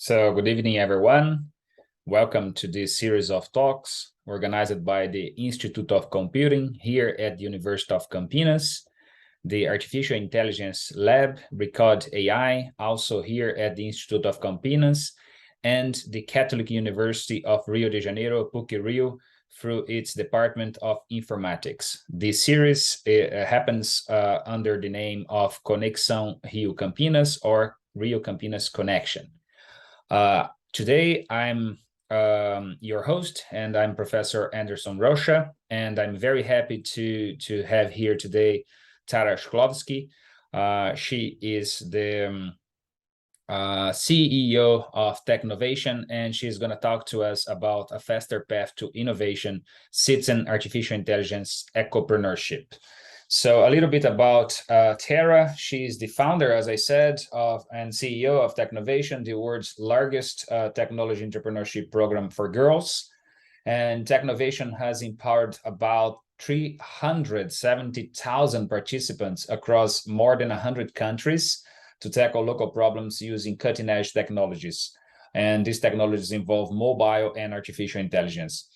So good evening, everyone. Welcome to this series of talks organized by the Institute of Computing here at the University of Campinas, the Artificial Intelligence Lab, Recode AI, also here at the Institute of Campinas, and the Catholic University of Rio de Janeiro, PUC-Rio, through its Department of Informatics. This series happens under the name of Conexão Rio Campinas or Rio Campinas Connection. Today, I'm your host, and I'm Professor Anderson Rocha, and I'm very happy to have here today Tara Shklovsky. She is the CEO of Technovation, and she's going to talk to us about a faster path to innovation, citizen artificial intelligence ecopreneurship. So a little bit about Tara. She's the founder, as I said, and CEO of Technovation, the world's largest technology entrepreneurship program for girls. And Technovation has empowered about 370,000 participants across more than 100 countries to tackle local problems using cutting-edge technologies. And these technologies involve mobile and artificial intelligence.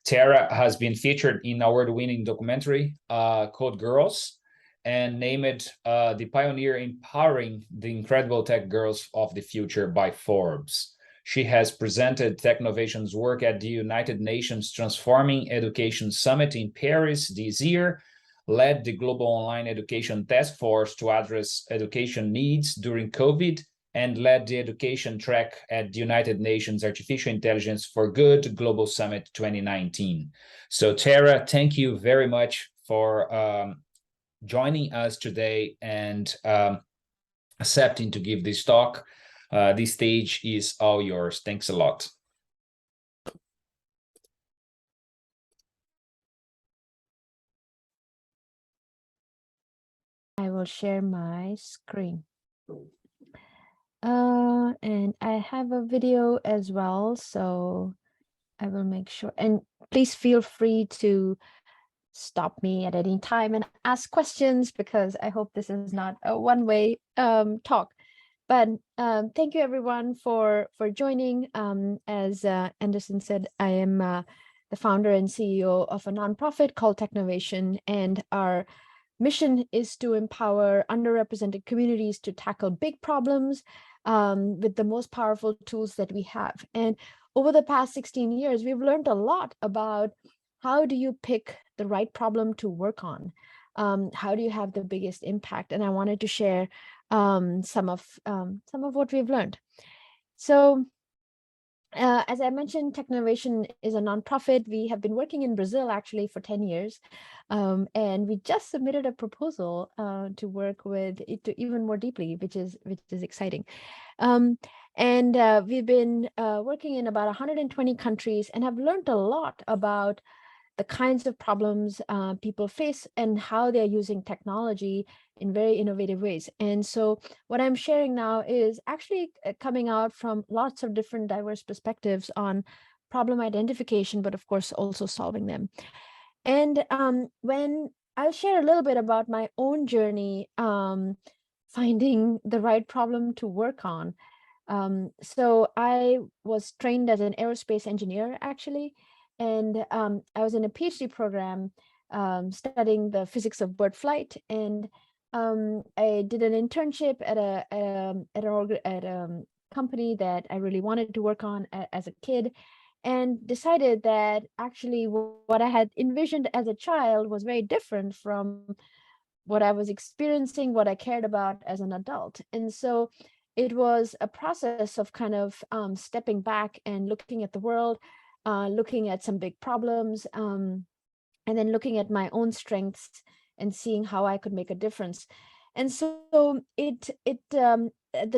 Tara has been featured in award-winning documentary Code Girls and named the pioneer empowering the incredible tech girls of the future by Forbes. She has presented Technovation's work at the United Nations Transforming Education Summit in Paris this year, led the Global Online Education Task Force to address education needs during COVID, and led the education track at the United Nations Artificial Intelligence for Good Global Summit 2019. So Tara, thank you very much for joining us today and accepting to give this talk. This stage is all yours. Thanks a lot. I will share my screen. And I have a video as well, so I will make sure. And please feel free to stop me at any time and ask questions, because I hope this is not a one-way talk. But thank you everyone for joining. As Anderson said, I am the founder and CEO of a nonprofit called Technovation, and our mission is to empower underrepresented communities to tackle big problems with the most powerful tools that we have. And over the past 16 years, we've learned a lot about how do you pick the right problem to work on? How do you have the biggest impact? And I wanted to share some of what we've learned. So as I mentioned, Technovation is a nonprofit. We have been working in Brazil actually for 10 years. And we just submitted a proposal to work with it to even more deeply, which is exciting. And we've been working in about 120 countries and have learned a lot about the kinds of problems people face and how they're using technology in very innovative ways. And so what I'm sharing now is actually coming out from lots of different diverse perspectives on problem identification, but of course also solving them. And when I'll share a little bit about my own journey finding the right problem to work on. So I was trained as an aerospace engineer, actually. And I was in a PhD program studying the physics of bird flight, and I did an internship at a company that I really wanted to work on as a kid, and decided that actually what I had envisioned as a child was very different from what I was experiencing, what I cared about as an adult. And so it was a process of kind of stepping back and looking at the world, looking at some big problems, and then looking at my own strengths and seeing how I could make a difference. And so the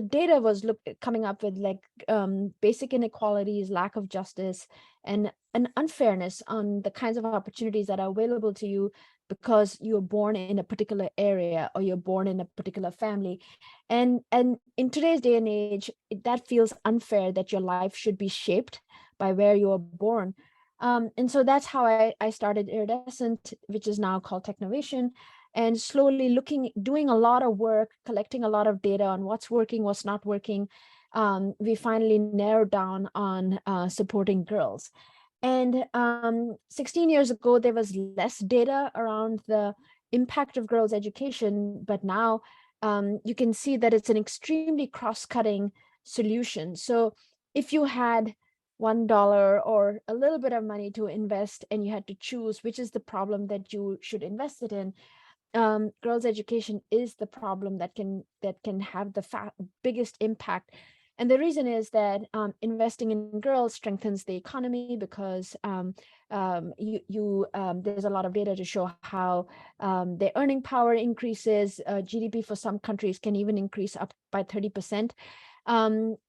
data was coming up with like basic inequalities, lack of justice, and an unfairness on the kinds of opportunities that are available to you because you're born in a particular area or you're born in a particular family. And in today's day and age, that feels unfair, that your life should be shaped by where you were born. And so that's how I started Iridescent, which is now called Technovation. and slowly doing a lot of work, collecting a lot of data on what's working, what's not working, we finally narrowed down on supporting girls. And 16 years ago, there was less data around the impact of girls' education, but now you can see that it's an extremely cross-cutting solution. So if you had $1 or a little bit of money to invest and you had to choose which is the problem that you should invest it in, girls' education is the problem that can have the biggest impact. And the reason is that investing in girls strengthens the economy because there's a lot of data to show how their earning power increases. GDP for some countries can even increase up by 30%.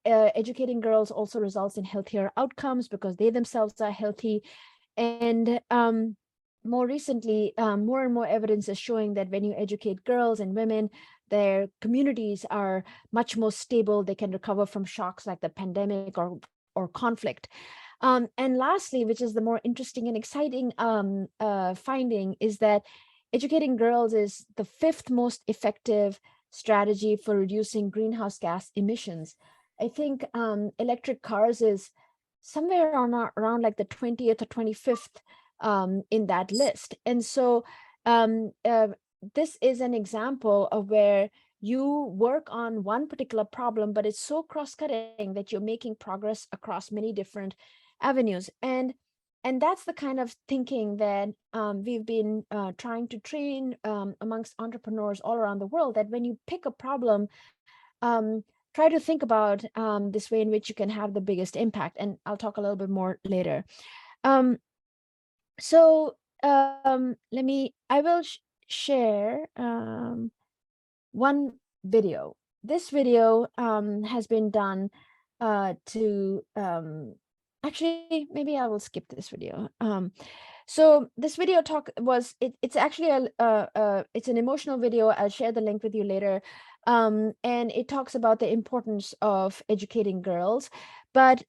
Educating girls also results in healthier outcomes because they themselves are healthy. And more recently, more and more evidence is showing that when you educate girls and women, their communities are much more stable. They can recover from shocks like the pandemic or conflict. And lastly, which is the more interesting and exciting finding, is that educating girls is the 5th most effective strategy for reducing greenhouse gas emissions. I think electric cars is somewhere around like the 20th or 25th in that list. And so this is an example of where you work on one particular problem, but it's so cross-cutting that you're making progress across many different avenues. And that's the kind of thinking that we've been trying to train amongst entrepreneurs all around the world, that when you pick a problem, try to think about this way in which you can have the biggest impact. And I'll talk a little bit more later. So I will share one video. This video has been done to actually, maybe I will skip this video. So this video it's actually it's an emotional video. I'll share the link with you later. And it talks about the importance of educating girls. But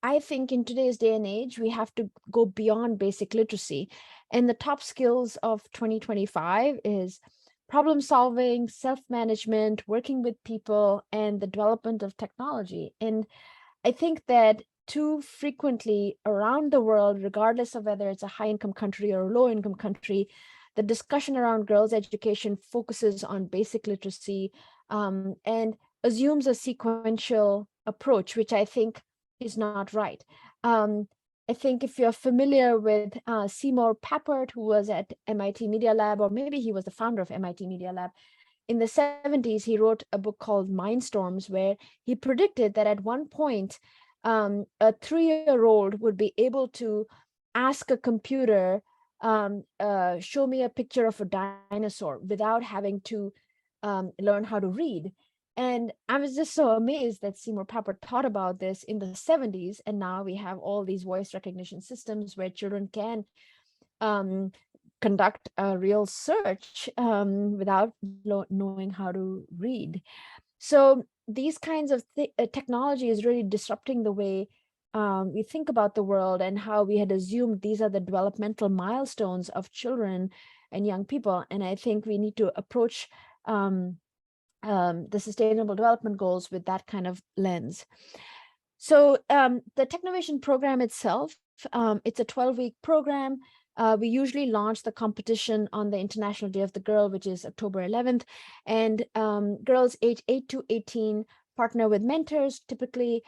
I think in today's day and age, we have to go beyond basic literacy. And the top skills of 2025 is problem solving, self-management, working with people, and the development of technology. And I think that too frequently around the world, regardless of whether it's a high-income country or a low-income country, the discussion around girls' education focuses on basic literacy and assumes a sequential approach, which I think is not right. I think if you're familiar with Seymour Papert, who was at MIT Media Lab, or maybe he was the founder of MIT Media Lab, in the 70s, he wrote a book called Mindstorms, where he predicted that at one point, a 3-year-old would be able to ask a computer, show me a picture of a dinosaur without having to learn how to read. And I was just so amazed that Seymour Papert thought about this in the 70s. And now we have all these voice recognition systems where children can conduct a real search without knowing how to read. So these kinds of technology is really disrupting the way we think about the world, and how we had assumed these are the developmental milestones of children and young people. And I think we need to approach the Sustainable Development Goals with that kind of lens. So the Technovation program itself, it's a 12-week program. We usually launch the competition on the International Day of the Girl, which is October 11th. And girls age 8 to 18 partner with mentors, typically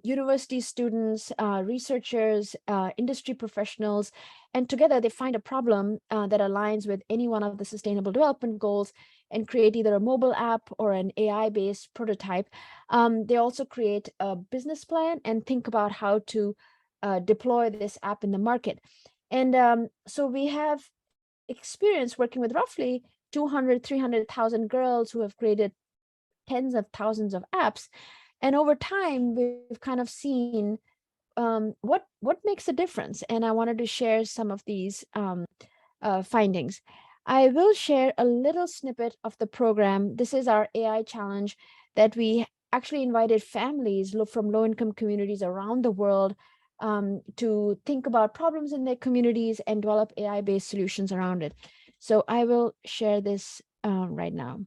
university students, researchers, industry professionals, and together they find a problem that aligns with any one of the Sustainable Development Goals and create either a mobile app or an AI-based prototype. They also create a business plan and think about how to deploy this app in the market. And so we have experience working with roughly 200, 300,000 girls who have created tens of thousands of apps. And over time, we've kind of seen what makes a difference. And I wanted to share some of these findings. I will share a little snippet of the program. This is our AI challenge that we actually invited families from low-income communities around the world to think about problems in their communities and develop AI-based solutions around it. So I will share this right now.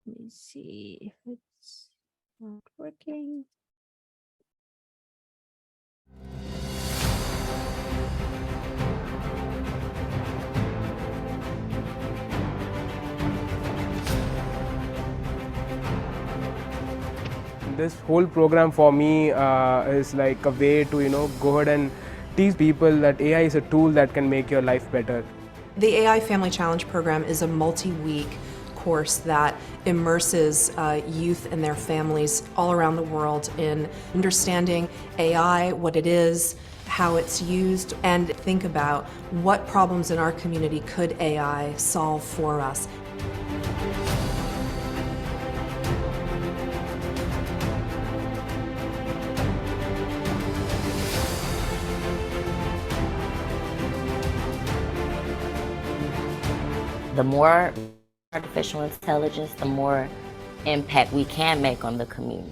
Let me see if it's not working. This whole program for me is like a way to go ahead and teach people that AI is a tool that can make your life better. The AI Family Challenge program is a multi-week course that immerses youth and their families all around the world in understanding AI, what it is, how it's used, and think about what problems in our community could AI solve for us. The more artificial intelligence, the more impact we can make on the community.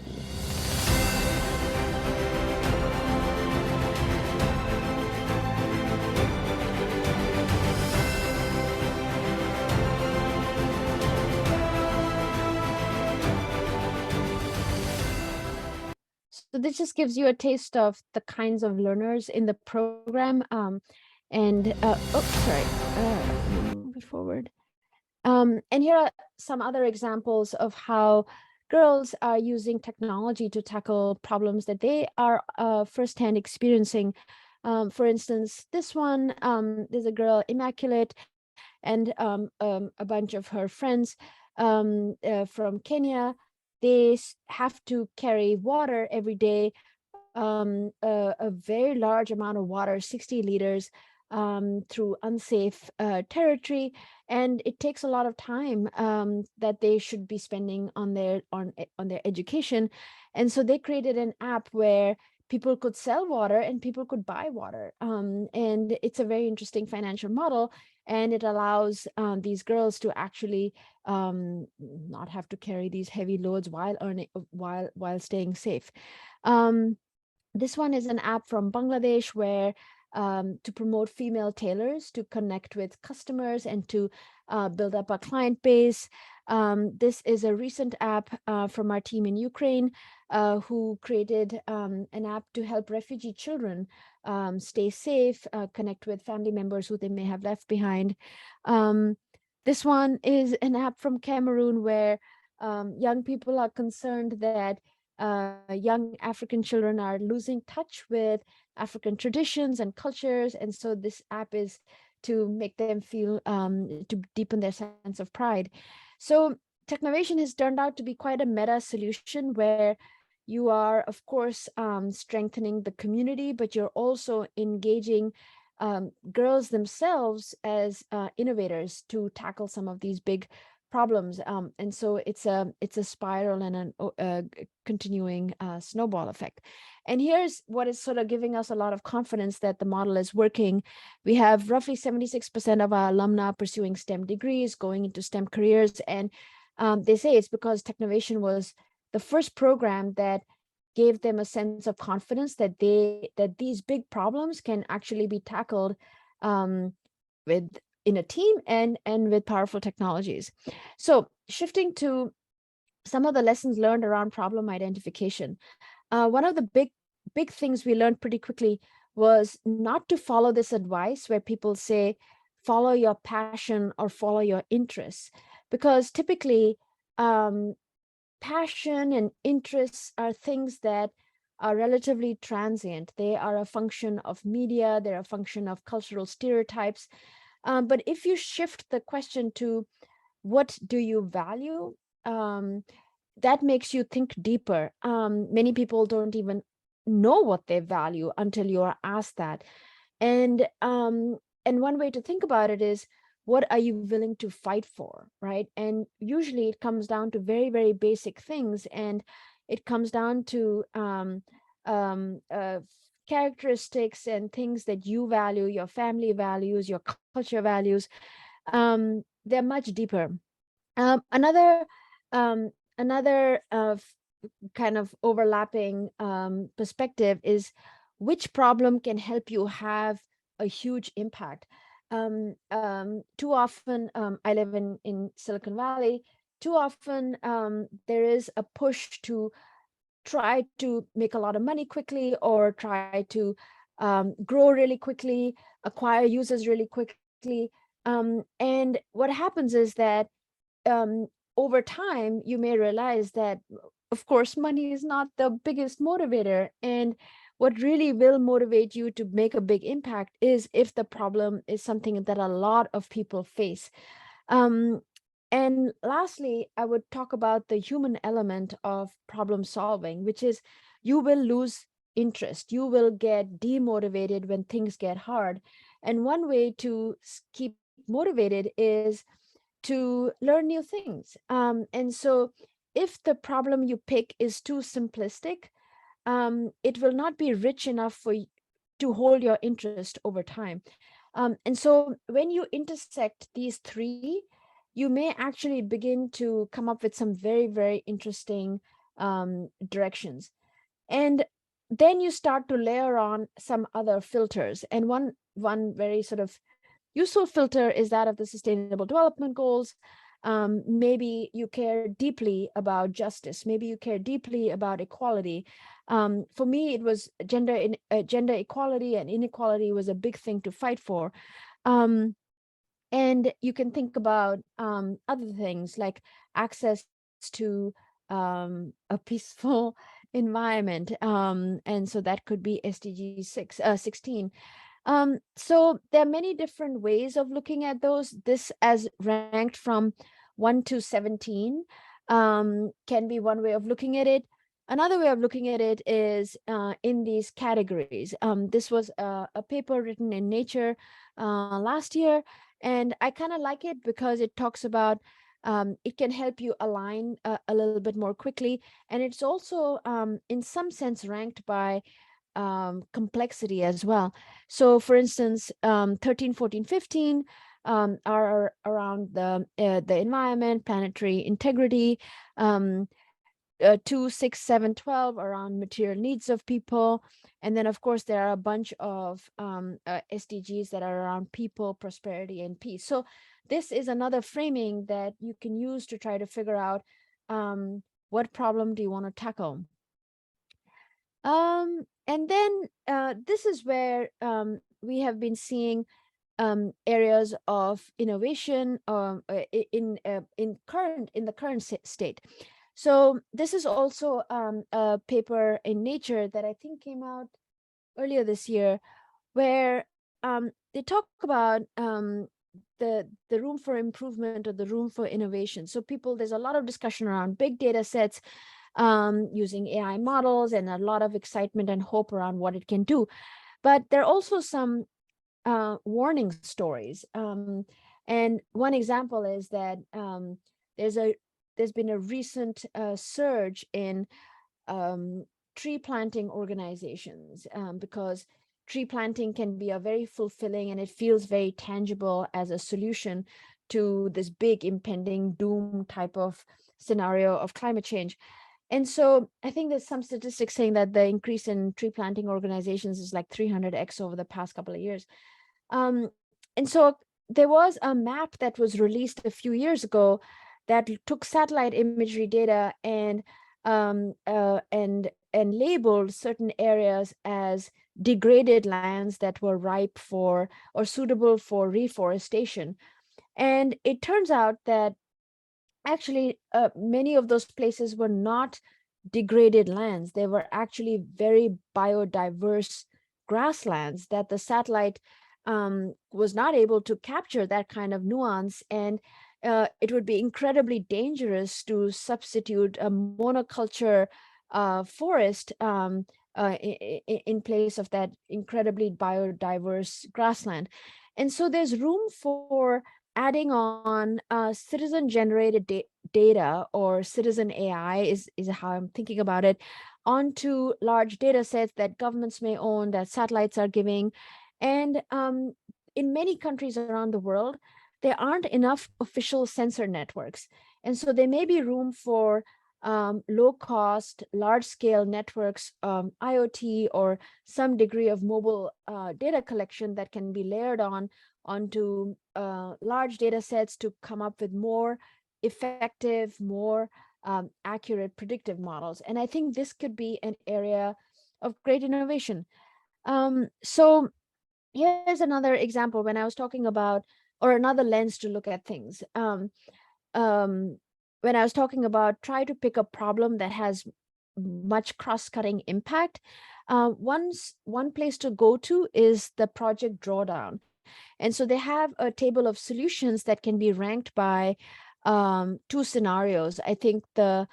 So this just gives you a taste of the kinds of learners in the program. Move it forward. And here are some other examples of how girls are using technology to tackle problems that they are firsthand experiencing. For instance, this one, there's a girl, Immaculate, and a bunch of her friends from Kenya. They have to carry water every day, a very large amount of water, 60 liters, through unsafe territory, and it takes a lot of time that they should be spending on their education. And so they created an app where people could sell water and people could buy water, and it's a very interesting financial model, and it allows these girls to actually not have to carry these heavy loads while staying safe. This one is an app from Bangladesh where to promote female tailors, to connect with customers and to build up a client base. This is a recent app from our team in Ukraine who created an app to help refugee children stay safe, connect with family members who they may have left behind. This one is an app from Cameroon where young people are concerned that young African children are losing touch with African traditions and cultures. And so this app is to make them feel, to deepen their sense of pride. So Technovation has turned out to be quite a meta solution where you are, of course, strengthening the community, but you're also engaging girls themselves as innovators to tackle some of these big problems. And so it's a spiral and a continuing snowball effect. And here's what is sort of giving us a lot of confidence that the model is working. We have roughly 76% of our alumni pursuing STEM degrees, going into STEM careers. And they say it's because Technovation was the first program that gave them a sense of confidence that these big problems can actually be tackled in a team and with powerful technologies. So shifting to some of the lessons learned around problem identification. One of the big things we learned pretty quickly was not to follow this advice where people say, follow your passion or follow your interests, because typically passion and interests are things that are relatively transient. They are a function of media, they're a function of cultural stereotypes. But if you shift the question to what do you value, that makes you think deeper. Many people don't even know what they value until you are asked that. And one way to think about it is, what are you willing to fight for, right? And usually it comes down to very, very basic things, and it comes down to characteristics and things that you value, your family values, your culture values. They're much deeper. Another kind of overlapping perspective is which problem can help you have a huge impact. Too often, I live in Silicon Valley. Too often, there is a push to try to make a lot of money quickly, or try to grow really quickly, acquire users really quickly. And what happens is that um, over time, you may realize that, of course, money is not the biggest motivator. And what really will motivate you to make a big impact is if the problem is something that a lot of people face. Um, and lastly, I would talk about the human element of problem solving, which is you will lose interest. You will get demotivated when things get hard. And one way to keep motivated is to learn new things. And so if the problem you pick is too simplistic, it will not be rich enough for you to hold your interest over time. And so when you intersect these three, you may actually begin to come up with some very, very interesting directions. And then you start to layer on some other filters. And one very sort of useful filter is that of the Sustainable Development Goals. Maybe you care deeply about justice. Maybe you care deeply about equality. For me, it was gender equality and inequality was a big thing to fight for. And you can think about other things like access to a peaceful environment. And so that could be SDG 16. So there are many different ways of looking at those. This as ranked from 1 to 17 can be one way of looking at it. Another way of looking at it is in these categories. This was a paper written in Nature last year, and I kind of like it because it talks about it can help you align a little bit more quickly. And it's also in some sense ranked by complexity as well. So for instance, 13, 14, 15 are around the environment, planetary integrity, 2, 6, 7, 12 around material needs of people. And then of course there are a bunch of SDGs that are around people, prosperity, and peace. So this is another framing that you can use to try to figure out what problem do you want to tackle. And then this is where we have been seeing areas of innovation in the current state. So this is also a paper in Nature that I think came out earlier this year, where they talk about the room for improvement or the room for innovation. So there's a lot of discussion around big data sets, using AI models, and a lot of excitement and hope around what it can do. But there are also some warning stories. And one example is that there's been a recent surge in tree planting organizations, because tree planting can be a very fulfilling, and it feels very tangible as a solution to this big impending doom type of scenario of climate change. And so I think there's some statistics saying that the increase in tree planting organizations is like 300x over the past couple of years. And so there was a map that was released a few years ago that took satellite imagery data and labeled certain areas as degraded lands that were ripe for or suitable for reforestation. And it turns out that actually many of those places were not degraded lands. They were actually very biodiverse grasslands that the satellite was not able to capture that kind of nuance. And it would be incredibly dangerous to substitute a monoculture forest in place of that incredibly biodiverse grassland. And so there's room for adding on citizen-generated data, or citizen AI is how I'm thinking about it, onto large data sets that governments may own, that satellites are giving. And in many countries around the world, there aren't enough official sensor networks. And so there may be room for low cost, large scale networks, IoT, or some degree of mobile data collection that can be layered onto large data sets to come up with more effective, more accurate predictive models. And I think this could be an area of great innovation. So here's another example when I was talking about, or another lens to look at things. When I was talking about try to pick a problem that has much cross-cutting impact, one place to go to is the project drawdown. And so they have a table of solutions that can be ranked by two scenarios. I think the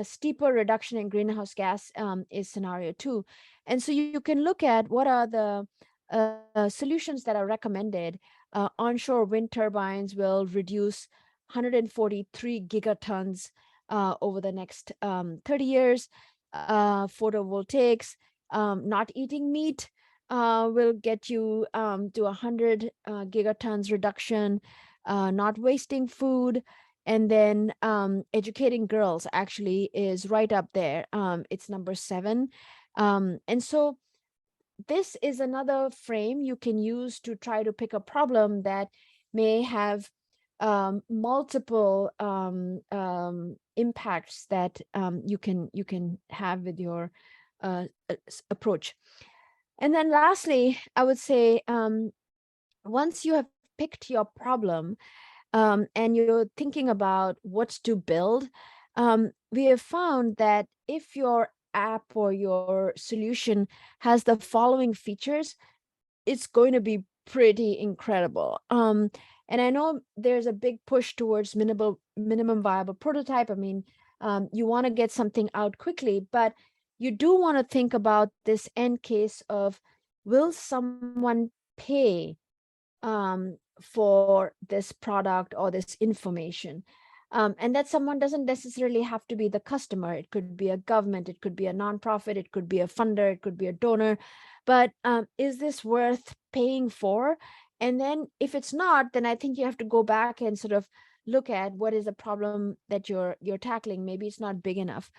steeper reduction in greenhouse gas is scenario 2. And so you can look at what are the solutions that are recommended. Onshore wind turbines will reduce 143 gigatons over the next 30 years. Photovoltaics, not eating meat will get you to 100 gigatons reduction, not wasting food. And then educating girls actually is right up there. It's number 7. And so this is another frame you can use to try to pick a problem that may have multiple impacts that you can have with your approach. And then lastly, I would say once you have picked your problem and you're thinking about what to build, we have found that if your app or your solution has the following features, it's going to be pretty incredible. And I know there's a big push towards minimum viable prototype. I mean, you want to get something out quickly, but you do want to think about this end case of, will someone pay for this product or this information? And that someone doesn't necessarily have to be the customer. It could be a government, it could be a nonprofit, it could be a funder, it could be a donor. But is this worth paying for? And then if it's not, then I think you have to go back and sort of look at what is the problem that you're tackling. Maybe it's not big enough.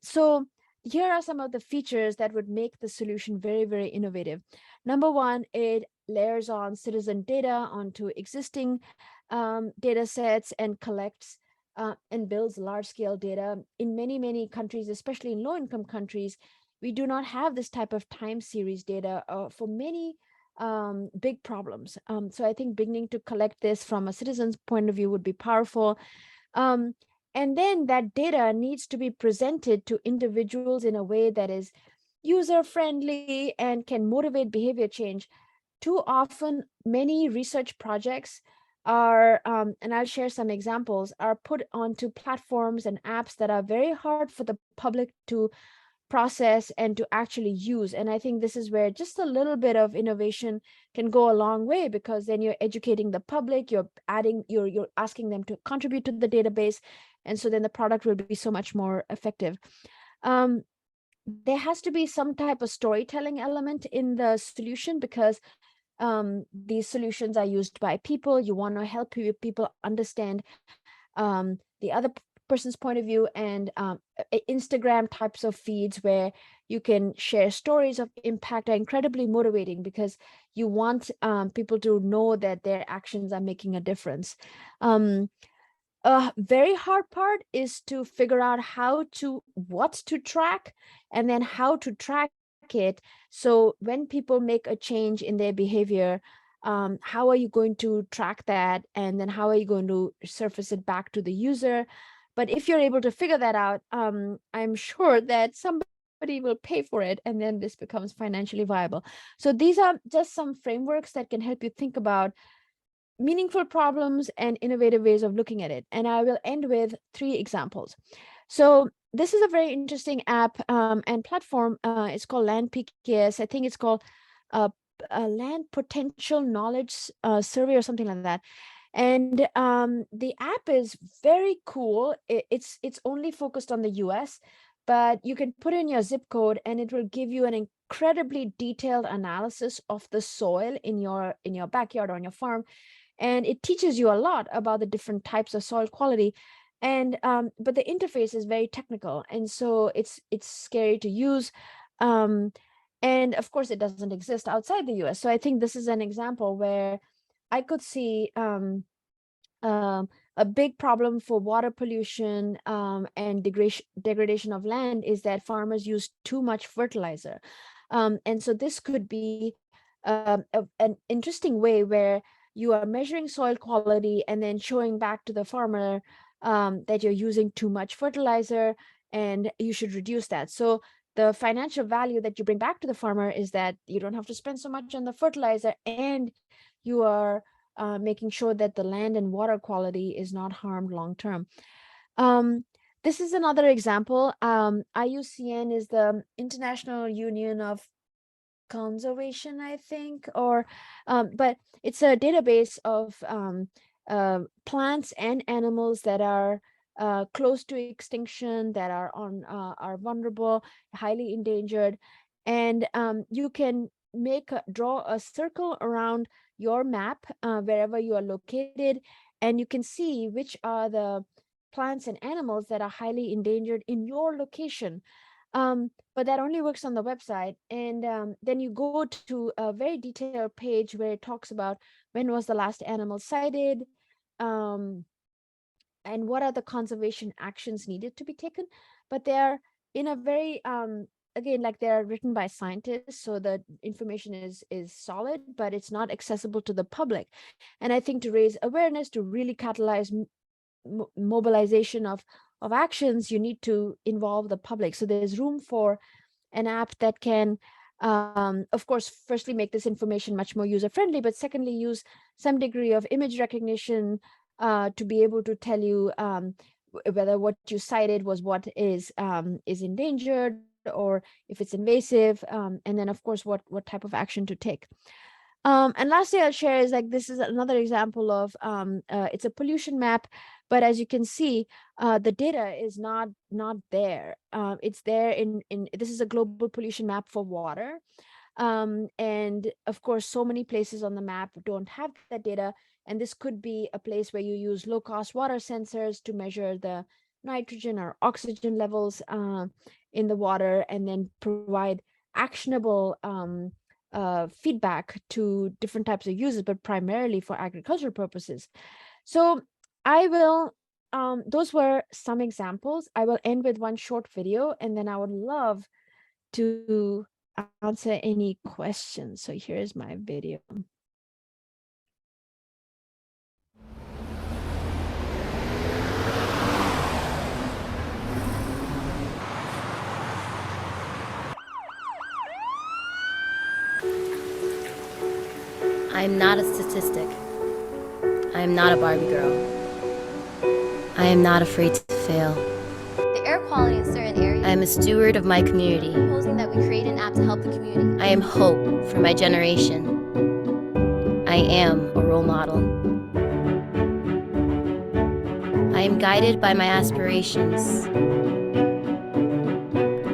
So here are some of the features that would make the solution very, very innovative. Number 1, it layers on citizen data onto existing data sets and collects and builds large-scale data. In many, many countries, especially in low-income countries, we do not have this type of time series data for many big problems. So I think beginning to collect this from a citizen's point of view would be powerful. And then that data needs to be presented to individuals in a way that is user-friendly and can motivate behavior change. Too often, many research projects are, and I'll share some examples, are put onto platforms and apps that are very hard for the public to process and to actually use. And I think this is where just a little bit of innovation can go a long way, because then you're educating the public, you're asking them to contribute to the database. And so then the product will be so much more effective. There has to be some type of storytelling element in the solution, because these solutions are used by people. You want to help people understand the other person's point of view, and Instagram types of feeds where you can share stories of impact are incredibly motivating, because you want people to know that their actions are making a difference. A very hard part is to figure out what to track, and then how to track it. So when people make a change in their behavior, how are you going to track that? And then how are you going to surface it back to the user? But if you're able to figure that out, I'm sure that somebody will pay for it, and then this becomes financially viable. So these are just some frameworks that can help you think about meaningful problems and innovative ways of looking at it. And I will end with 3 examples. So this is a very interesting app and platform. It's called Land PKS. I think it's called a Land Potential Knowledge Survey or something like that. And the app is very cool. It's only focused on the US, but you can put in your zip code and it will give you an incredibly detailed analysis of the soil in your backyard or on your farm. And it teaches you a lot about the different types of soil quality. And but the interface is very technical, and so it's scary to use. And of course it doesn't exist outside the US. So I think this is an example where I could see a big problem for water pollution and degradation of land is that farmers use too much fertilizer. And so this could be an interesting way where you are measuring soil quality and then showing back to the farmer that you're using too much fertilizer and you should reduce that. So the financial value that you bring back to the farmer is that you don't have to spend so much on the fertilizer, and you are making sure that the land and water quality is not harmed long term. This is another example. IUCN is the International Union of Conservation, I think, or but it's a database of plants and animals that are close to extinction, that are vulnerable, highly endangered, and you can draw a circle around your map wherever you are located, and you can see which are the plants and animals that are highly endangered in your location. But that only works on the website. And then you go to a very detailed page where it talks about when was the last animal sighted, and what are the conservation actions needed to be taken. But they're in a very again, like they're written by scientists, so the information is solid, but it's not accessible to the public. And I think to raise awareness, to really catalyze mobilization of actions, you need to involve the public. So there's room for an app that can of course firstly make this information much more user friendly, but secondly use some degree of image recognition to be able to tell you whether what you cited was what is endangered, or if it's invasive, and then of course what type of action to take. And lastly, I'll share is like, this is another example of it's a pollution map, but as you can see, the data is not there. It's there in this is a global pollution map for water. And of course, so many places on the map don't have that data. And this could be a place where you use low-cost water sensors to measure the nitrogen or oxygen levels in the water, and then provide actionable feedback to different types of users, but primarily for agricultural purposes. So I will, those were some examples. I will end with one short video, and then I would love to answer any questions. So here's my video. I am not a statistic. I am not a Barbie girl. I am not afraid to fail. The air quality in certain areas. I am a steward of my community. Proposing that we create an app to help the community. I am hope for my generation. I am a role model. I am guided by my aspirations.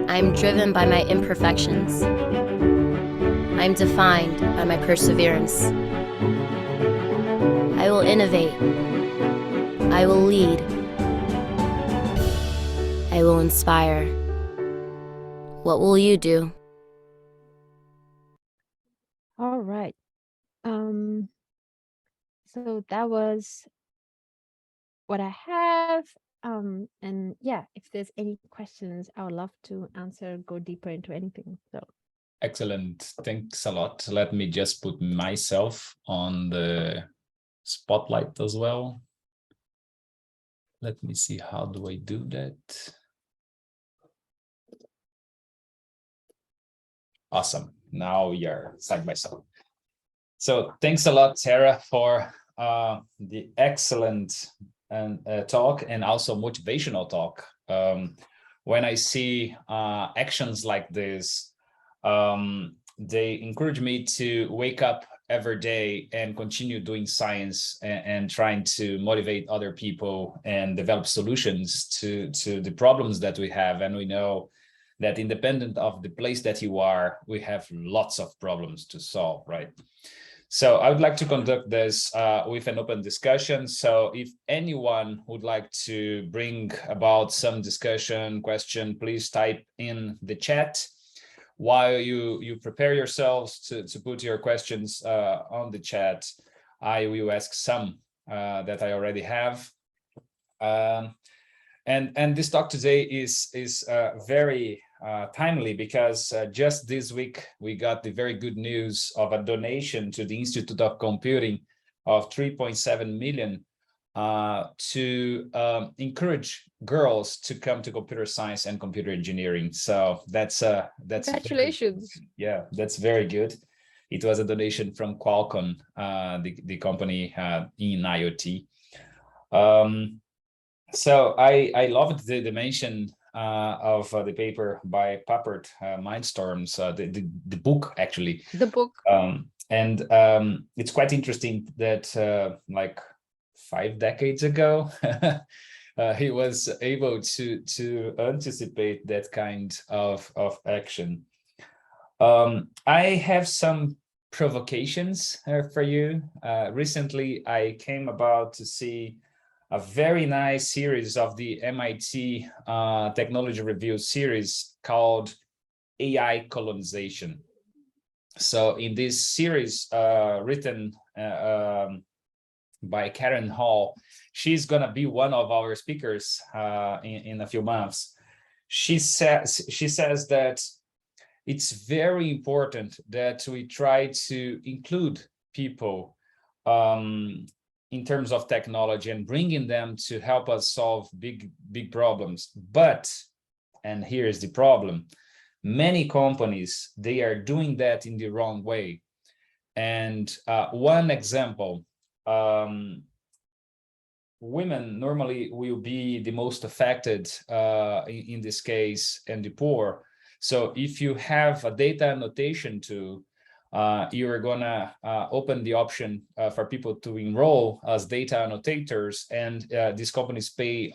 I am driven by my imperfections. I am defined by my perseverance. I will innovate. I will lead. I will inspire. What will you do? All right. So that was what I have. And yeah, if there's any questions, I would love to answer, go deeper into anything. So. Excellent. Thanks a lot. Let me just put myself on the spotlight as well. Let me see, how do I do that? Awesome. Now we are side by side. So thanks a lot, Sarah, for the excellent talk, and also motivational talk. When I see actions like this, they encourage me to wake up every day and continue doing science and trying to motivate other people and develop solutions to the problems that we have. And we know that independent of the place that you are, we have lots of problems to solve, right? So I would like to conduct this with an open discussion. So if anyone would like to bring about some discussion, question, please type in the chat. While you prepare yourselves to put your questions on the chat, I will ask some that I already have. And this talk today is very timely, because just this week we got the very good news of a donation to the Institute of Computing of 3.7 million to encourage girls to come to computer science and computer engineering. So that's congratulations. Yeah, that's very good. It was a donation from Qualcomm, the company in IoT. So I loved the mention of the paper by Papert, Mindstorms, the book actually. The book. And it's quite interesting that like 5 decades ago, he was able to anticipate that kind of action. I have some provocations for you. Recently, I came about to see a very nice series of the MIT Technology Review series called AI Colonization. So in this series written by Karen Hall, she's going to be one of our speakers in a few months. She says that it's very important that we try to include people in terms of technology and bringing them to help us solve big problems. But, and here's the problem, many companies, they are doing that in the wrong way. And one example, women normally will be the most affected in this case, and the poor. So if you have a data annotation tool, you are gonna open the option for people to enroll as data annotators, and these companies pay,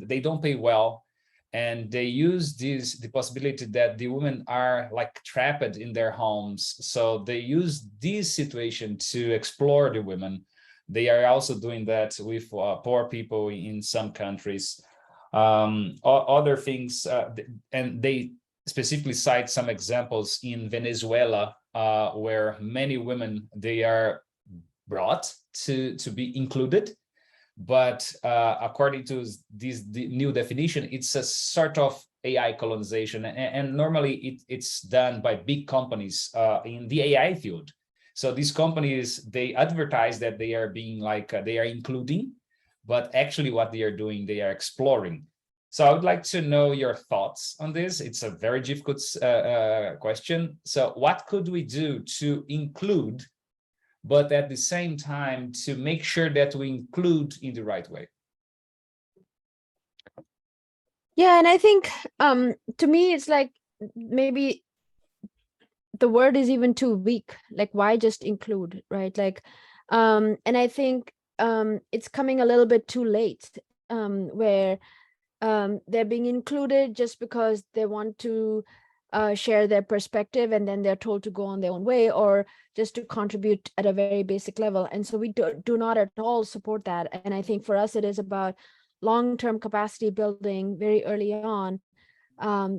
they don't pay well, and they use the possibility that the women are like trapped in their homes. So they use this situation to explore the women. They are also doing that with poor people in some countries. Other things, and they specifically cite some examples in Venezuela, where many women, they are brought to be included, but according to the new definition, it's a sort of AI colonization, and normally it's done by big companies in the AI field. So these companies, they advertise that they are being like they are including, but actually what they are doing, they are exploring. So I would like to know your thoughts on this. It's a very difficult question. So what could we do to include, but at the same time to make sure that we include in the right way? Yeah, and I think to me, it's like maybe the word is even too weak. Like, why just include, right? Like, and I think it's coming a little bit too late, where they're being included just because they want to share their perspective, and then they're told to go on their own way, or just to contribute at a very basic level. And so we do not at all support that. And I think for us, it is about long-term capacity building very early on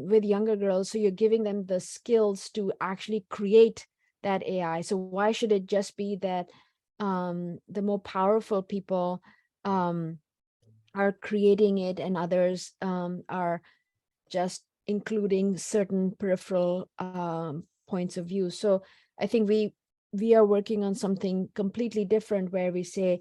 with younger girls. So you're giving them the skills to actually create that AI. So why should it just be that the more powerful people are creating it, and others are just including certain peripheral points of view? So I think we are working on something completely different, where we say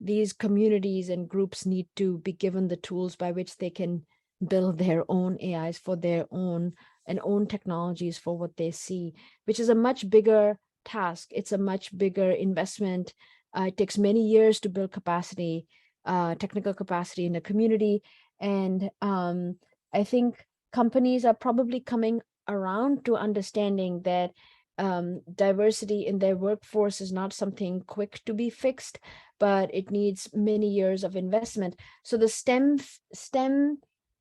these communities and groups need to be given the tools by which they can build their own AIs for their own, and own technologies for what they see, which is a much bigger task. It's a much bigger investment. It takes many years to build capacity, technical capacity in the community. And I think companies are probably coming around to understanding that diversity in their workforce is not something quick to be fixed, but it needs many years of investment. So the STEM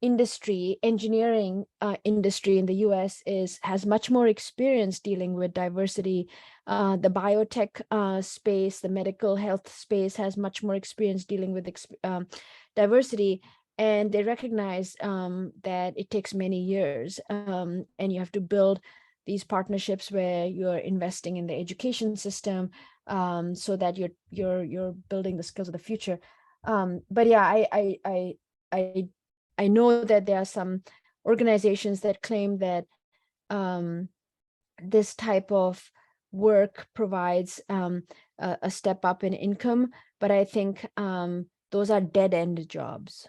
engineering industry in the US has much more experience dealing with diversity. The biotech space, the medical health space has much more experience dealing with diversity. And they recognize that it takes many years, and you have to build these partnerships where you're investing in the education system, so that you're building the skills of the future. But yeah, I know that there are some organizations that claim that this type of work provides a step up in income, but I think those are dead-end jobs,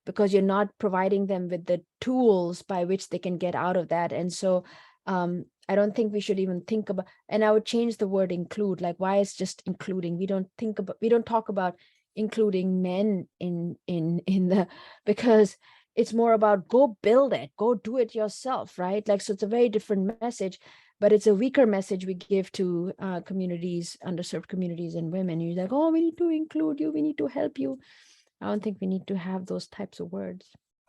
because you're not providing them with the tools by which they can get out of that. And so I don't think we should even think about, and I would change the word include, like, why is just including? We don't talk about including men in the, because it's more about go build it, go do it yourself, right? Like, so it's a very different message, but it's a weaker message we give to communities, underserved communities and women. You're like, oh, we need to include you, we need to help you. I don't think we need to have those types of words.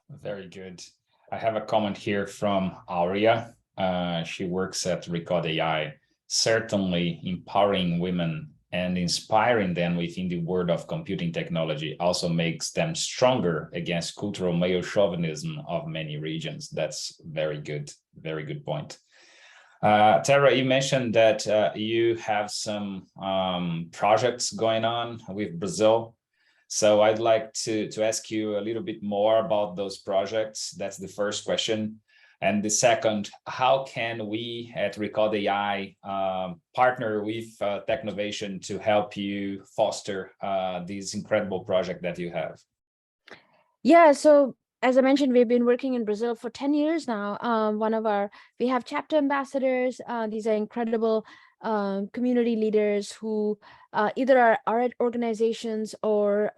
Very good. I have a comment here from Aurea. She works at Record AI. Certainly empowering women and inspiring them within the world of computing technology also makes them stronger against cultural male chauvinism of many regions. That's very good point. Tara, you mentioned that you have some projects going on with Brazil. So I'd like to ask you a little bit more about those projects. That's the first question. And the second, how can we at Record AI partner with Technovation to help you foster this incredible project that you have? Yeah, so as I mentioned, we've been working in Brazil for 10 years now. We have chapter ambassadors. These are incredible community leaders who either are at organizations or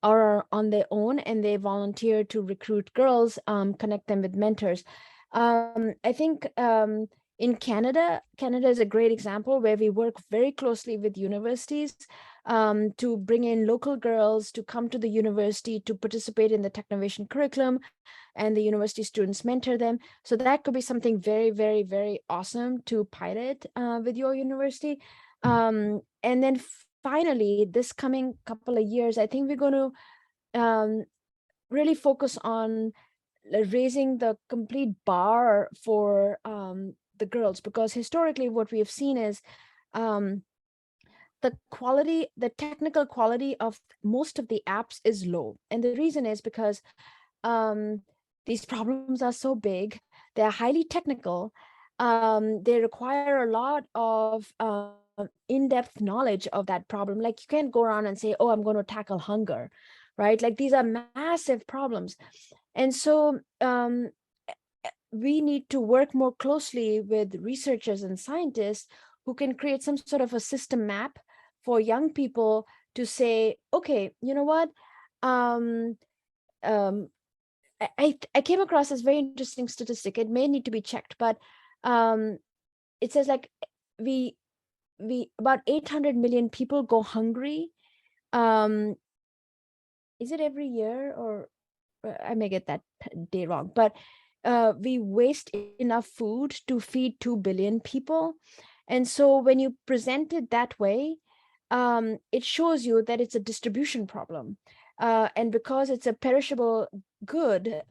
are on their own, and they volunteer to recruit girls, connect them with mentors. I think in Canada is a great example where we work very closely with universities to bring in local girls to come to the university to participate in the Technovation curriculum, and the university students mentor them. So that could be something very, very, very awesome to pilot with your university. And then finally, this coming couple of years, I think we're going to really focus on raising the complete bar for the girls, because historically what we have seen is the technical quality of most of the apps is low. And the reason is because these problems are so big, they're highly technical, they require a lot of in-depth knowledge of that problem. Like, you can't go around and say, oh, I'm going to tackle hunger, right? Like, these are massive problems. And so we need to work more closely with researchers and scientists who can create some sort of a system map for young people to say, okay, you know what? I came across this very interesting statistic. It may need to be checked, but it says like we about 800 million people go hungry. Is it every year, or I may get that day wrong, but we waste enough food to feed 2 billion people. And so when you present it that way, it shows you that it's a distribution problem. And because it's a perishable good,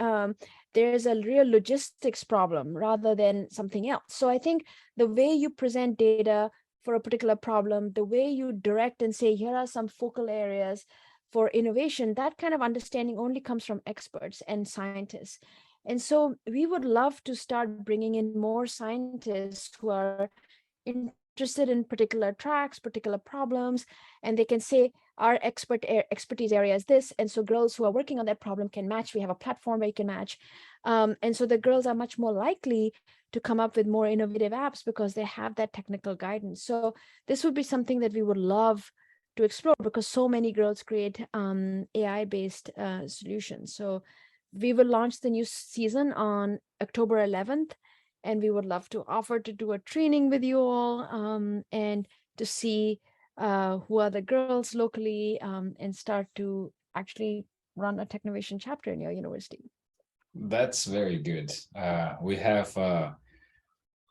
there's a real logistics problem rather than something else. So I think the way you present data for a particular problem, the way you direct and say, here are some focal areas for innovation, that kind of understanding only comes from experts and scientists. And so we would love to start bringing in more scientists who are interested in particular tracks, particular problems, and they can say our expertise area is this. And so girls who are working on that problem can match. We have a platform where you can match. And so the girls are much more likely to come up with more innovative apps because they have that technical guidance. So this would be something that we would love to explore, because so many girls create AI-based solutions. So we will launch the new season on October 11th, and we would love to offer to do a training with you all and to see who are the girls locally and start to actually run a Technovation chapter in your university. That's very good. We have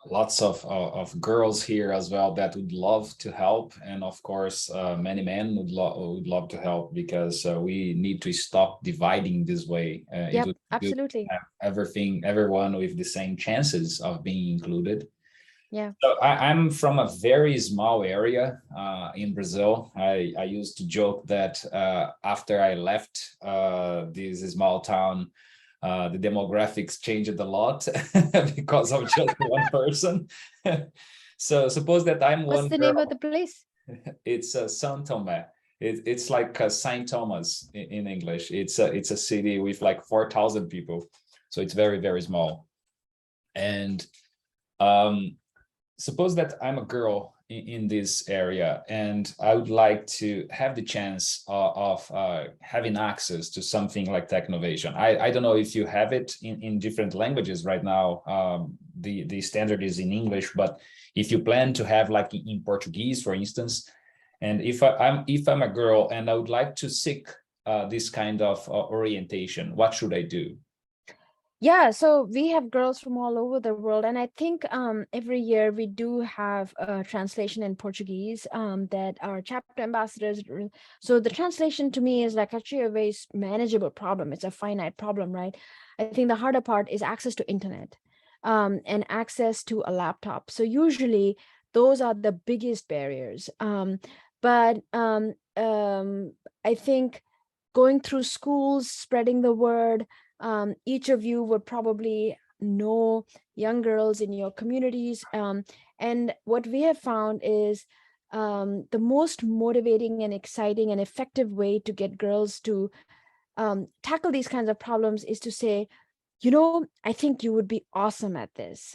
lots of girls here as well that would love to help, and of course many men would love to help, because we need to stop dividing this way. It Yep, would be good to absolutely. have everyone with the same chances of being included. Yeah. So I'm from a very small area in Brazil. I used to joke that after I left this small town, the demographics changed a lot because of just one person. So suppose that I'm What's one the name of girl. the place? It's São Tomé. It's like Saint Thomas in English. It's a city with like 4,000 people, so it's very, very small. And suppose that I'm a girl in this area, and I would like to have the chance of having access to something like Technovation. I don't know if you have it in different languages right now. The standard is in English, but if you plan to have like in Portuguese, for instance, and if I'm a girl and I would like to seek this kind of orientation, what should I do? Yeah, so we have girls from all over the world, and I think every year we do have a translation in Portuguese that our chapter ambassadors. So the translation to me is like actually a very manageable problem. It's a finite problem, right? I think the harder part is access to internet and access to a laptop. So usually those are the biggest barriers. But I think going through schools, spreading the word. Each of you would probably know young girls in your communities. And what we have found is the most motivating and exciting and effective way to get girls to tackle these kinds of problems is to say, you know, I think you would be awesome at this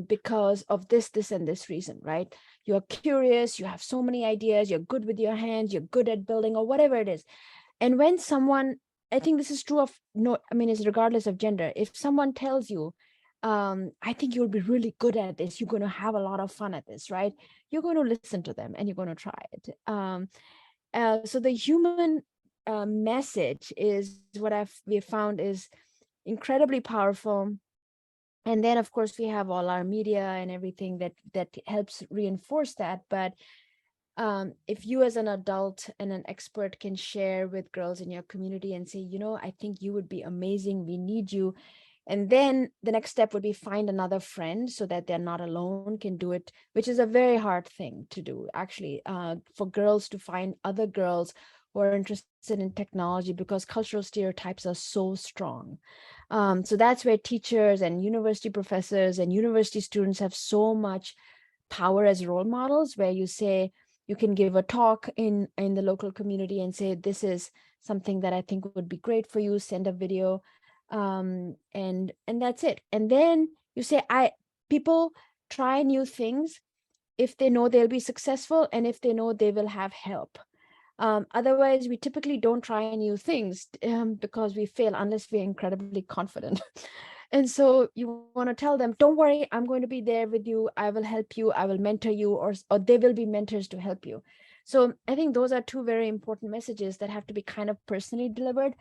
because of this, and this reason, right? You're curious, you have so many ideas, you're good with your hands, you're good at building or whatever it is. And when someone, I think this is true of it's regardless of gender. If someone tells you, I think you'll be really good at this, you're going to have a lot of fun at this, right? You're going to listen to them and you're going to try it. So the human message is what we found is incredibly powerful. And then of course we have all our media and everything that helps reinforce that. But if you as an adult and an expert can share with girls in your community and say, you know, I think you would be amazing, we need you. And then the next step would be find another friend so that they're not alone, can do it, which is a very hard thing to do, actually, for girls to find other girls who are interested in technology, because cultural stereotypes are so strong. So that's where teachers and university professors and university students have so much power as role models, where you say, you can give a talk in the local community and say, this is something that I think would be great for you, send a video, and that's it. And then you say, people try new things if they know they'll be successful and if they know they will have help. Otherwise, we typically don't try new things because we fail unless we're incredibly confident. And so you want to tell them, don't worry, I'm going to be there with you. I will help you. I will mentor you, or they will be mentors to help you. So I think those are two very important messages that have to be kind of personally delivered.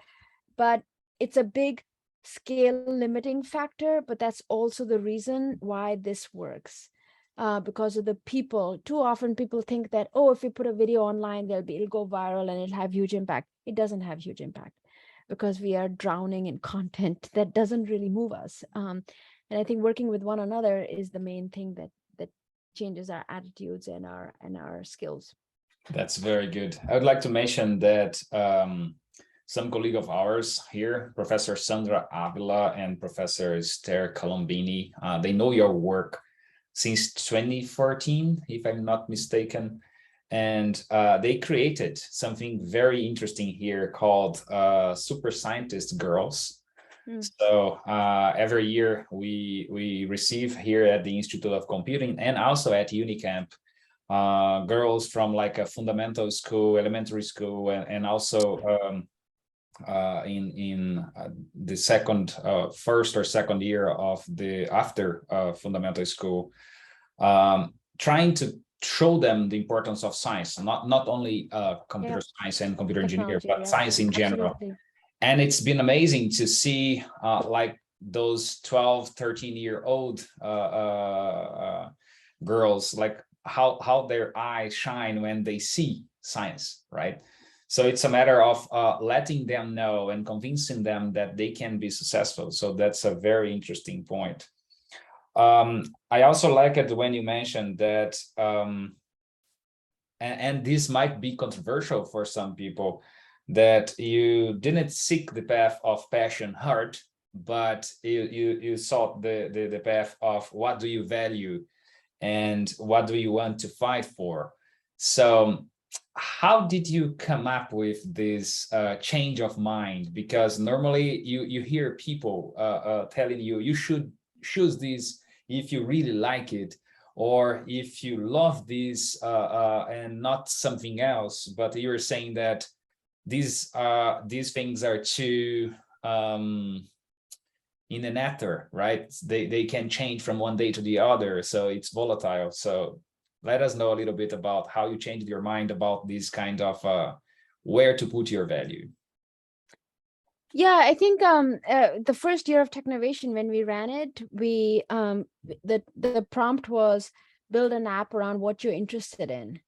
But it's a big scale limiting factor, but that's also the reason why this works. Because of the people. Too often people think that, oh, if we put a video online, it'll go viral and it'll have huge impact. It doesn't have huge impact because we are drowning in content that doesn't really move us. And I think working with one another is the main thing that changes our attitudes and our skills. That's very good. I would like to mention that some colleague of ours here, Professor Sandra Avila and Professor Esther Colombini, they know your work since 2014, if I'm not mistaken. And they created something very interesting here called Super Scientist Girls. So every year we receive here at the Institute of Computing and also at Unicamp girls from like a fundamental school, elementary school, and also in the first or second year of the after fundamental school, trying to show them the importance of science, not only computer science and computer engineer, but science in general. Absolutely. And it's been amazing to see like those 12, 13-year-old girls, like how their eyes shine when they see science, right? So it's a matter of letting them know and convincing them that they can be successful. So that's a very interesting point. I also like it when you mentioned that, and this might be controversial for some people, that you didn't seek the path of passion hard, but you sought the path of what do you value and what do you want to fight for. So how did you come up with this change of mind? Because normally you hear people telling you you should choose this if you really like it, or if you love this and not something else. But you're saying that these things are too in an ether, right? They can change from one day to the other, so it's volatile. So let us know a little bit about how you changed your mind about this kind of where to put your value. Yeah, I think the first year of Technovation, when we ran it, we the prompt was build an app around what you're interested in,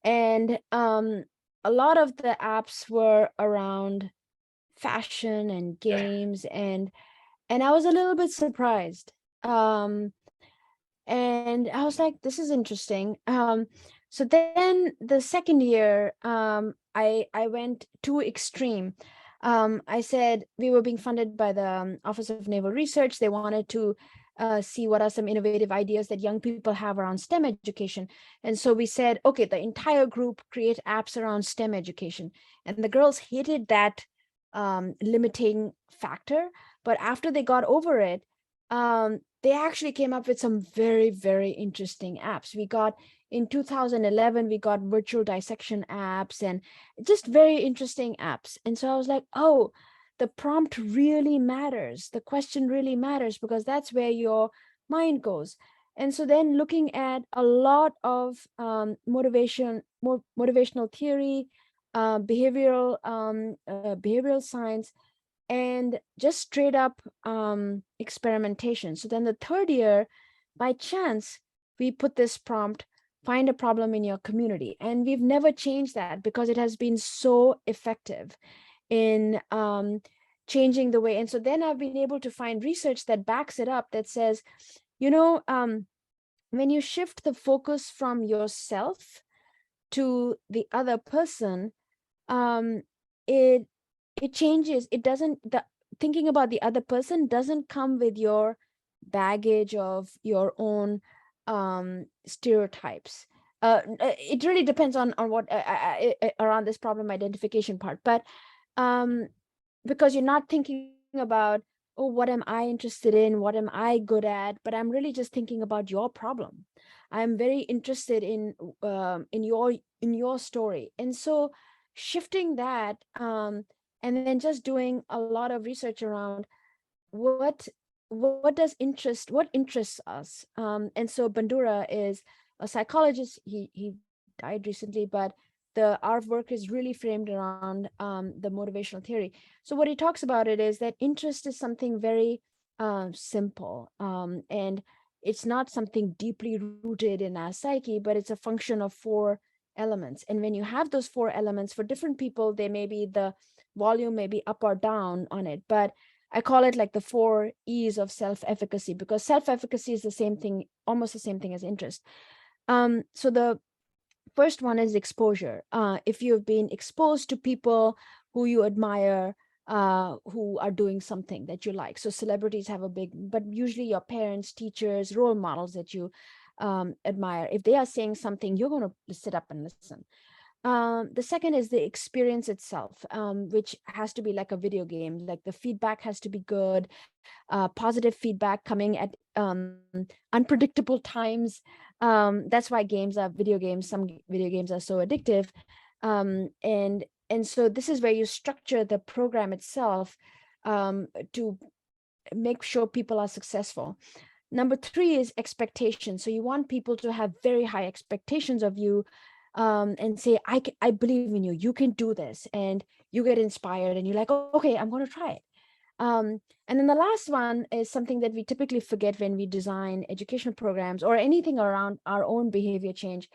and a lot of the apps were around fashion and games, and I was a little bit surprised. And I was like, this is interesting. So then the second year, I went too extreme. I said we were being funded by the Office of Naval Research. They wanted to see what are some innovative ideas that young people have around STEM education. And so we said, okay, the entire group create apps around STEM education. And the girls hated that limiting factor. But after they got over it, they actually came up with some very, very interesting apps. We got, in 2011, we got virtual dissection apps and just very interesting apps. And so I was like, oh, the prompt really matters. The question really matters, because that's where your mind goes. And so then looking at a lot of motivational theory, behavioral science, and just straight up experimentation. So then the third year, by chance, we put this prompt, find a problem in your community. And we've never changed that because it has been so effective in changing the way. And so then I've been able to find research that backs it up, that says, you know, when you shift the focus from yourself to the other person, it changes. It doesn't, the thinking about the other person doesn't come with your baggage of your own stereotypes. It really depends on what around this problem identification part, but because you're not thinking about, oh, what am I interested in, what am I good at, but I'm really just thinking about your problem. I'm very interested in your story. And so shifting that, and then just doing a lot of research around what interests us. And so Bandura is a psychologist. He died recently, but our work is really framed around the motivational theory. So what he talks about it is that interest is something very simple, and it's not something deeply rooted in our psyche, but it's a function of 4 elements. And when you have those 4 elements, for different people, they may be, the volume may be up or down on it, but I call it like the 4 E's of self-efficacy, because self-efficacy is the same thing, almost the same thing as interest. So the first one is exposure. If you've been exposed to people who you admire, who are doing something that you like. So celebrities have a big, but usually your parents, teachers, role models that you admire. If they are saying something, you're going to sit up and listen. The second is the experience itself, which has to be like a video game. Like the feedback has to be good, positive feedback coming at unpredictable times. That's why video games, some video games are so addictive. And so this is where you structure the program itself to make sure people are successful. Number 3 is expectation. So you want people to have very high expectations of you, and say, I believe in you, you can do this, and you get inspired and you're like, oh, okay, I'm going to try it. And then the last one is something that we typically forget when we design educational programs or anything around our own behavior change,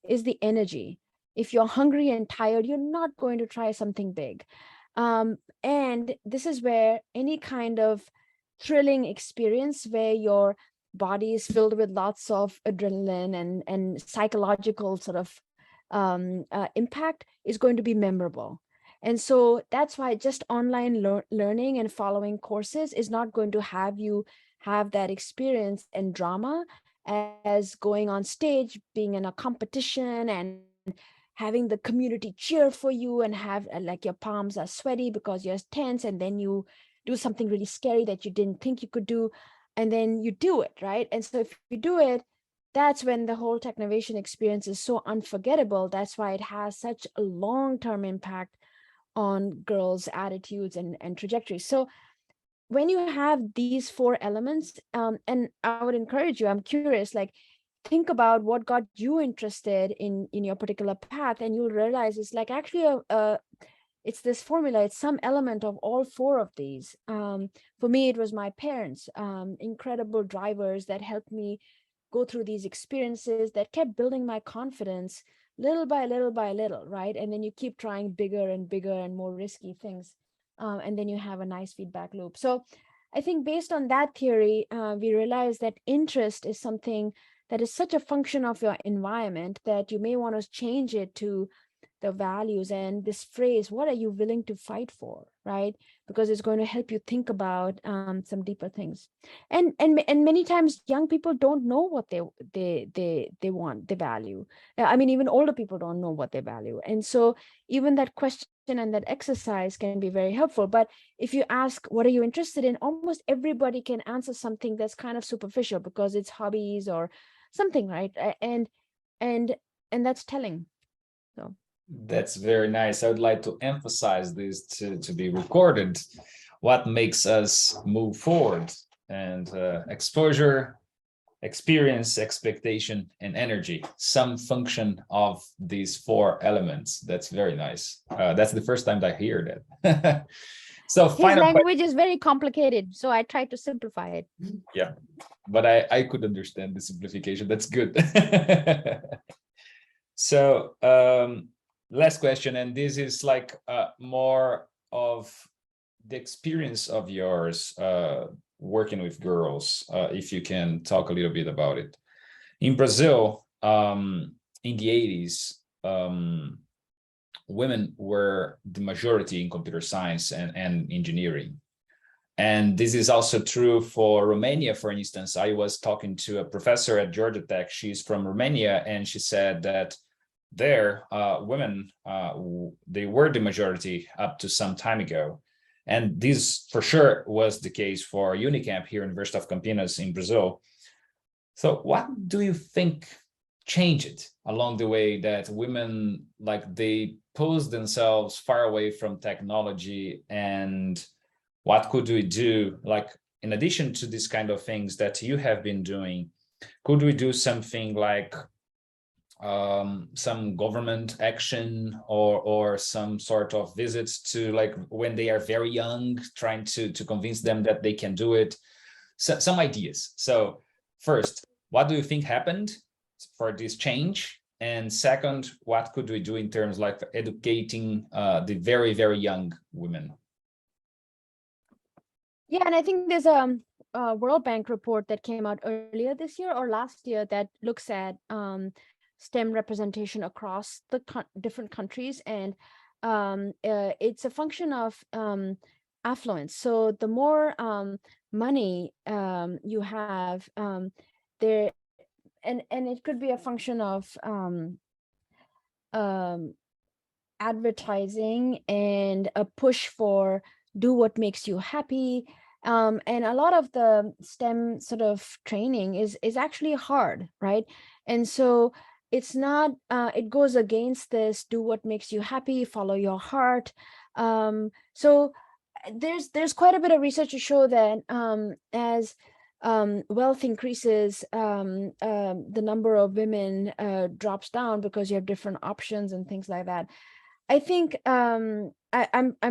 is the energy. If you're hungry and tired, you're not going to try something big. And this is where any kind of thrilling experience where your body is filled with lots of adrenaline and psychological sort of impact is going to be memorable. And so that's why just online learning and following courses is not going to have you have that experience and drama as going on stage, being in a competition and having the community cheer for you and have like your palms are sweaty because you're tense, and then you do something really scary that you didn't think you could do, and then you do it, right? And so if you do it, that's when the whole Technovation experience is so unforgettable. That's why it has such a long-term impact on girls' attitudes and trajectories. So when you have these 4 elements, and I would encourage you, I'm curious, like, think about what got you interested in your particular path, and you'll realize it's like actually it's this formula. It's some element of all 4 of these. For me, it was my parents, incredible drivers that helped me go through these experiences that kept building my confidence little by little by little, right? And then you keep trying bigger and bigger and more risky things. And then you have a nice feedback loop. So I think based on that theory, we realize that interest is something that is such a function of your environment that you may want to change it to the values and this phrase, what are you willing to fight for, right? Because it's going to help you think about some deeper things. And many times young people don't know what they want, they value. I mean, even older people don't know what they value. And so even that question and that exercise can be very helpful. But if you ask, what are you interested in? Almost everybody can answer something that's kind of superficial because it's hobbies or something, right? And that's telling. So That's very nice. I would like to emphasize this to be recorded. What makes us move forward, and exposure, experience, expectation, and energy, some function of these 4 elements. That's very nice. That's the first time that I hear that. So his final language is very complicated, so I try to simplify it. Yeah, but I could understand the simplification. That's good. So last question, and this is like more of the experience of yours working with girls, if you can talk a little bit about it. In Brazil, in the 80s, women were the majority in computer science and engineering. And this is also true for Romania, for instance. I was talking to a professor at Georgia Tech. She's from Romania, and she said that there, women, they were the majority up to some time ago. And this for sure was the case for Unicamp here, University of Campinas in Brazil. So what do you think changed along the way that women, like, they pose themselves far away from technology, and what could we do, like, in addition to these kind of things that you have been doing, could we do something like some government action or some sort of visits to, like, when they are very young, trying to convince them that they can do it? So, some ideas. So first, what do you think happened for this change? And second, what could we do in terms like educating the very, very young women? Yeah, and I think there's a World Bank report that came out earlier this year or last year that looks at STEM representation across the different countries, and it's a function of affluence. So the more money you have, there, and it could be a function of advertising and a push for do what makes you happy. And a lot of the STEM sort of training is actually hard, right? And so it's not, it goes against this, do what makes you happy, follow your heart. So there's quite a bit of research to show that as wealth increases, the number of women drops down because you have different options and things like that. I think I'm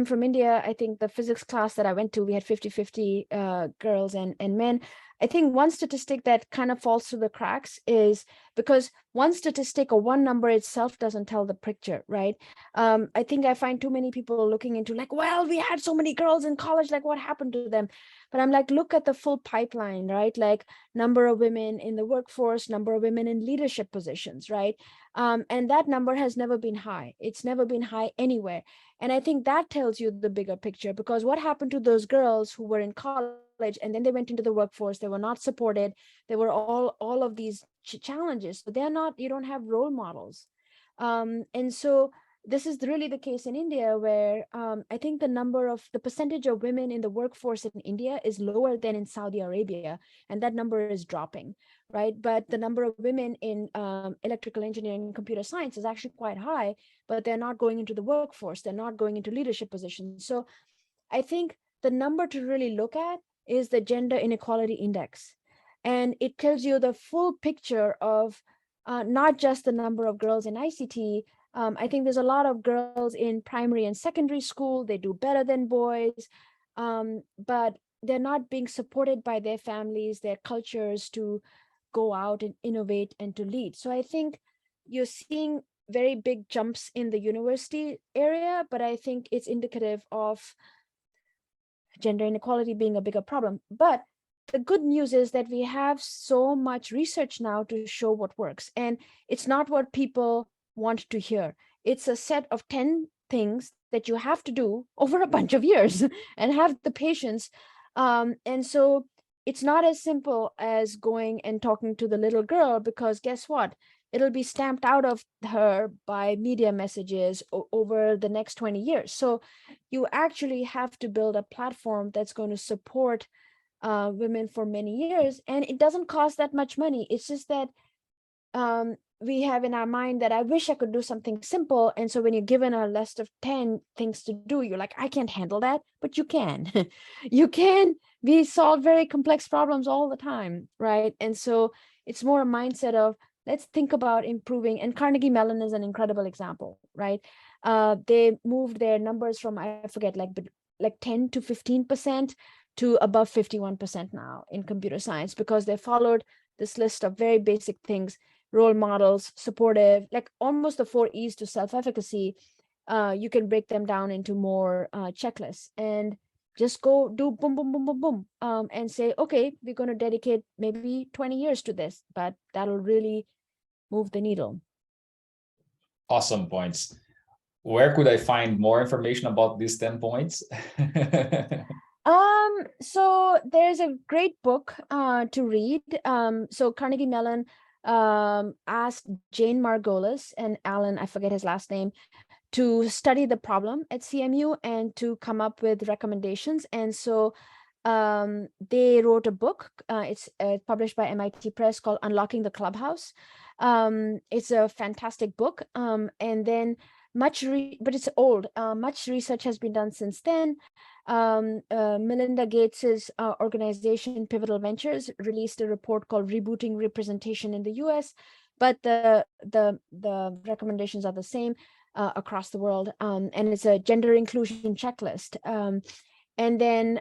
from India. I think the physics class that I went to, we had 50-50 girls and men. I think one statistic that kind of falls through the cracks is because one statistic or one number itself doesn't tell the picture, right? I think I find too many people looking into like, well, we had so many girls in college, like what happened to them? But I'm like, look at the full pipeline, right? Like number of women in the workforce, number of women in leadership positions, right? And that number has never been high. It's never been high anywhere. And I think that tells you the bigger picture, because what happened to those girls who were in college and then they went into the workforce, they were not supported, there were all of these challenges. So they're not, you don't have role models. And so this is really the case in India, where I think the percentage of women in the workforce in India is lower than in Saudi Arabia, and that number is dropping, right? But the number of women in electrical engineering and computer science is actually quite high, but they're not going into the workforce, they're not going into leadership positions. So I think the number to really look at is the Gender Inequality Index. And it tells you the full picture of not just the number of girls in ICT. I think there's a lot of girls in primary and secondary school, they do better than boys, but they're not being supported by their families, their cultures to go out and innovate and to lead. So I think you're seeing very big jumps in the university area, but I think it's indicative of gender inequality being a bigger problem. But the good news is that we have so much research now to show what works. And it's not what people want to hear. It's a set of 10 things that you have to do over a bunch of years and have the patience. And so it's not as simple as going and talking to the little girl, because guess what? It'll be stamped out of her by media messages over the next 20 years. So you actually have to build a platform that's going to support women for many years. And it doesn't cost that much money. It's just that we have in our mind that I wish I could do something simple. And so when you're given a list of 10 things to do, you're like, I can't handle that, but you can. You can. We solve very complex problems all the time, right? And so it's more a mindset of, let's think about improving. And Carnegie Mellon is an incredible example, right? They moved their numbers from, I forget, like 10 to 15% to above 51% now in computer science, because they followed this list of very basic things: role models, supportive, like almost the 4 E's to self-efficacy. You can break them down into more checklists, and just go do boom, boom, boom, boom, boom, and say, okay, we're going to dedicate maybe 20 years to this, but that'll really move the needle. Awesome points. Where could I find more information about these 10 points? So there's a great book to read. So Carnegie Mellon asked Jane Margolis and Alan, I forget his last name, to study the problem at CMU and to come up with recommendations. And so they wrote a book. It's published by MIT Press, called Unlocking the Clubhouse. It's a fantastic book. And then but it's old. Much research has been done since then. Melinda Gates's organization Pivotal Ventures released a report called Rebooting Representation in the US, but the recommendations are the same across the world, and it's a gender inclusion checklist, and then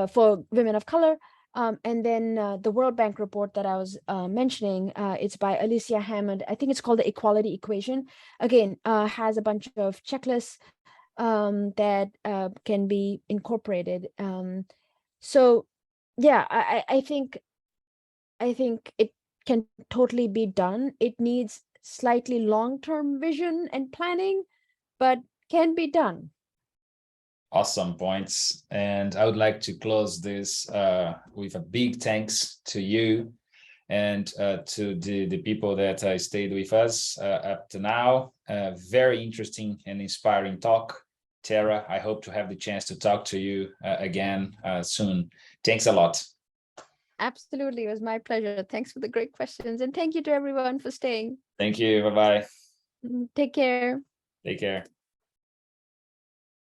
for women of color, and then the World Bank report that I was mentioning, it's by Alicia Hammond. I think it's called the Equality Equation. Again, has a bunch of checklists that can be incorporated. So yeah, I think it can totally be done. It needs slightly long-term vision and planning, but can be done. Awesome points. And I would like to close this with a big thanks to you and to the people that stayed with us up to now. Very interesting and inspiring talk. Tara, I hope to have the chance to talk to you again soon. Thanks a lot. Absolutely. It was my pleasure. Thanks for the great questions. And thank you to everyone for staying. Thank you. Bye-bye. Take care. Take care.